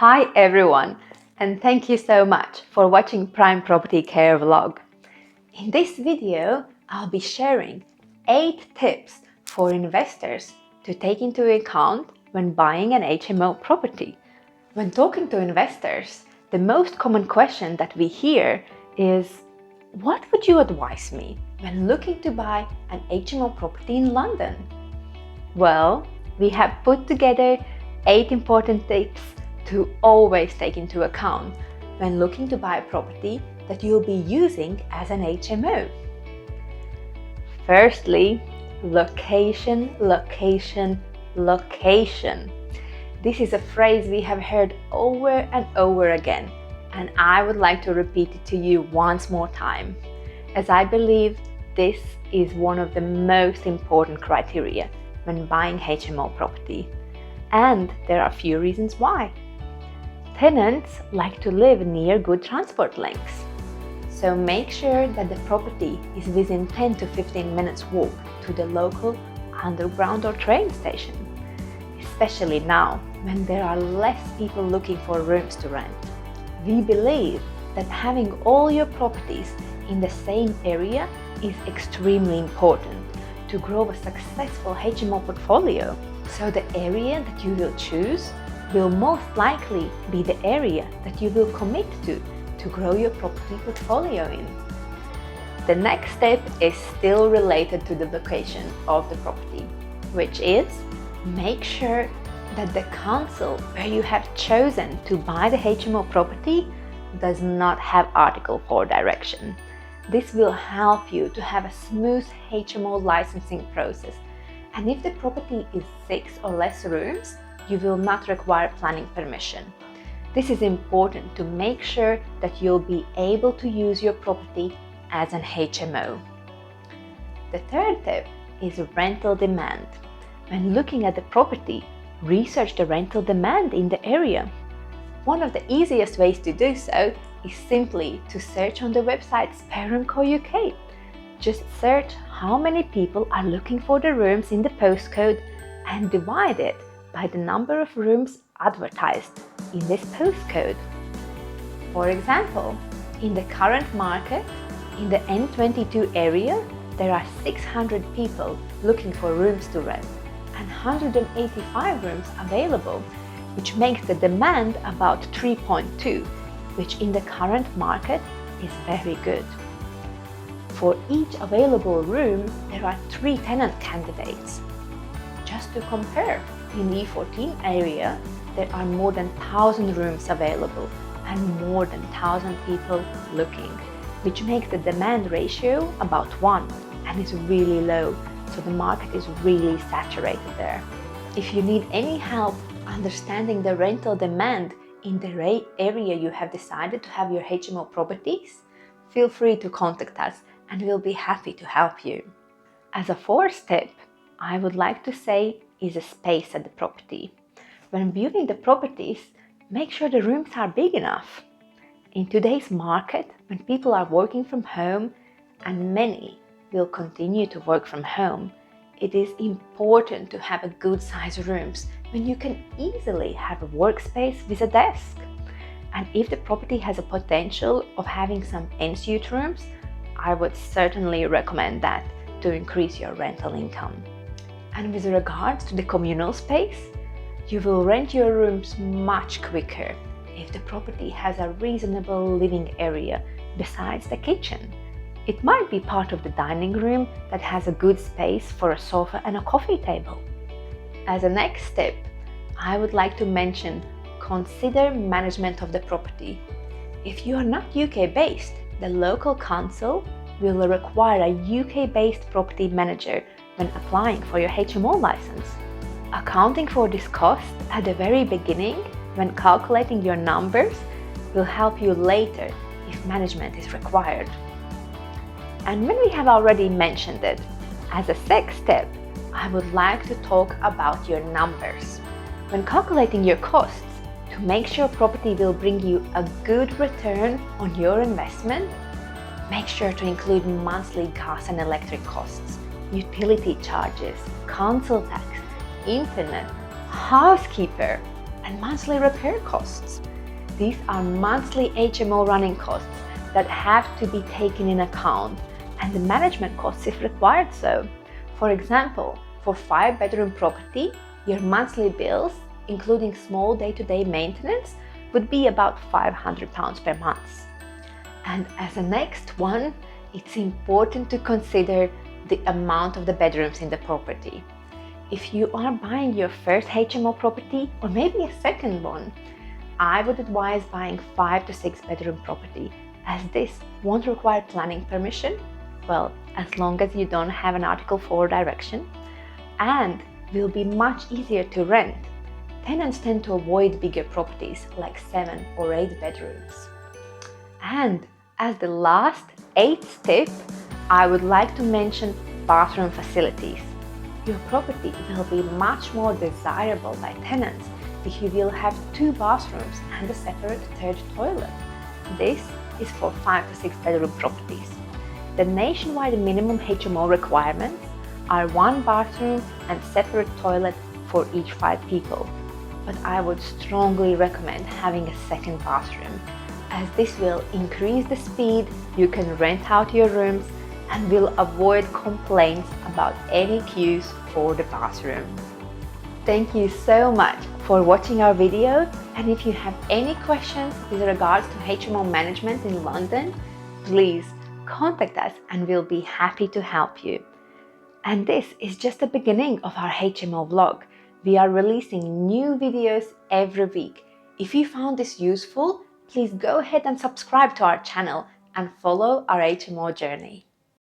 Hi everyone, and thank you so much for watching Prime Property Care vlog. In this video, I'll be sharing 8 tips for investors to take into account when buying an HMO property. When talking to investors, the most common question that we hear is, what would you advise me when looking to buy an HMO property in London? Well, we have put together 8 important tips to always take into account when looking to buy a property that you'll be using as an HMO. Firstly, location, location, location. This is a phrase we have heard over and over again, and I would like to repeat it to you once more time, as I believe this is one of the most important criteria when buying HMO property. And there are a few reasons why. Tenants like to live near good transport links, so make sure that the property is within 10 to 15 minutes walk to the local underground or train station, especially now when there are less people looking for rooms to rent. We believe that having all your properties in the same area is extremely important to grow a successful HMO portfolio, so the area that you will choose will most likely be the area that you will commit to grow your property portfolio in. The next step is still related to the location of the property, which is make sure that the council where you have chosen to buy the HMO property does not have Article 4 direction. This will help you to have a smooth HMO licensing process, and if the property is 6 or less rooms, you will not require planning permission. This is important to make sure that you'll be able to use your property as an HMO. The third tip is rental demand. When looking at the property, research the rental demand in the area. One of the easiest ways to do so is simply to search on the website Spare&Co UK. Just search how many people are looking for the rooms in the postcode and divide it by the number of rooms advertised in this postcode. For example, in the current market, in the N22 area, there are 600 people looking for rooms to rent and 185 rooms available, which makes the demand about 3.2, which in the current market is very good. For each available room, there are 3 tenant candidates. Just to compare, in the E14 area, there are more than 1,000 rooms available and more than 1,000 people looking, which makes the demand ratio about 1 and is really low, so the market is really saturated there. If you need any help understanding the rental demand in the area you have decided to have your HMO properties, feel free to contact us and we'll be happy to help you. As a fourth tip, I would like to say is a space at the property. When viewing the properties, make sure the rooms are big enough. In today's market, when people are working from home, and many will continue to work from home, it is important to have a good size rooms when you can easily have a workspace with a desk. And if the property has a potential of having some ensuite rooms, I would certainly recommend that to increase your rental income. And with regards to the communal space, you will rent your rooms much quicker if the property has a reasonable living area besides the kitchen. It might be part of the dining room that has a good space for a sofa and a coffee table. As a next step, I would like to mention consider management of the property. If you are not UK based, the local council will require a UK based property manager when applying for your HMO license. Accounting for this cost at the very beginning when calculating your numbers will help you later if management is required. And when we have already mentioned it, as a sixth step, I would like to talk about your numbers. When calculating your costs, to make sure property will bring you a good return on your investment, make sure to include monthly gas and electric costs, utility charges, council tax, internet, housekeeper, and monthly repair costs. These are monthly HMO running costs that have to be taken in account, and the management costs if required so. For example, for 5-bedroom property, your monthly bills, including small day-to-day maintenance, would be about £500 per month. And as a next one, it's important to consider the amount of the bedrooms in the property. If you are buying your first HMO property, or maybe a second one, I would advise buying 5 to 6 bedroom property, as this won't require planning permission, well, as long as you don't have an Article 4 direction, and will be much easier to rent. Tenants tend to avoid bigger properties like 7 or 8 bedrooms. And as the last 8th tip, I would like to mention bathroom facilities. Your property will be much more desirable by tenants if you will have 2 bathrooms and a separate 3rd toilet. This is for 5 to 6 bedroom properties. The nationwide minimum HMO requirements are 1 bathroom and separate toilet for each 5 people. But I would strongly recommend having a 2nd bathroom, as this will increase the speed you can rent out your rooms and will avoid complaints about any queues for the bathroom. Thank you so much for watching our video, and if you have any questions with regards to HMO management in London, please contact us and we'll be happy to help you. And this is just the beginning of our HMO vlog. We are releasing new videos every week. If you found this useful, please go ahead and subscribe to our channel and follow our HMO journey.